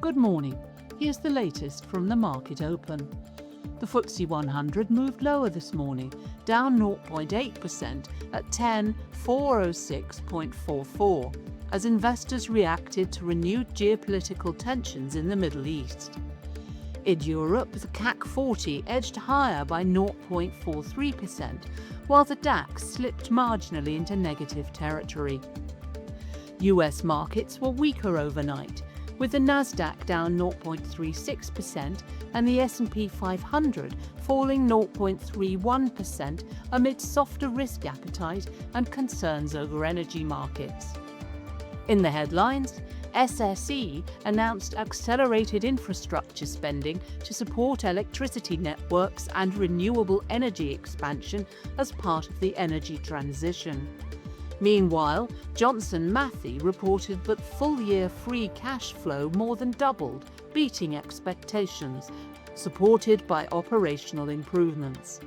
Good morning. Here's the latest from the market open. The FTSE100 moved lower this morning, down 0.8% at 10,406.44, as investors reacted to renewed geopolitical tensions in the Middle East. In Europe, the CAC 40 edged higher by 0.43%, while the DAX slipped marginally into negative territory. US markets were weaker overnight, with the Nasdaq down 0.36% and the S&P 500 falling 0.31% amid softer risk appetite and concerns over energy markets. In the headlines, SSE announced accelerated infrastructure spending to support electricity networks and renewable energy expansion as part of the energy transition. Meanwhile, Johnson Matthey reported that full-year free cash flow more than doubled, beating expectations, supported by operational improvements.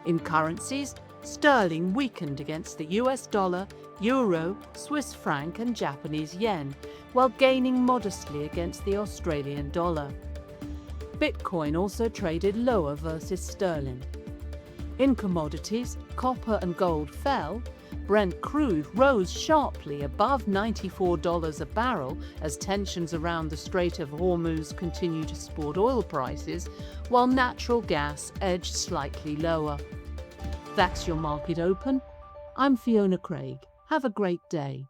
In currencies, sterling weakened against the US dollar, euro, Swiss franc and Japanese yen, while gaining modestly against the Australian dollar. Bitcoin also traded lower versus sterling. In commodities, copper and gold fell. Brent crude rose sharply above $94 a barrel as tensions around the Strait of Hormuz continue to support oil prices, while natural gas edged slightly lower. That's your market open. I'm Fiona Craig. Have a great day.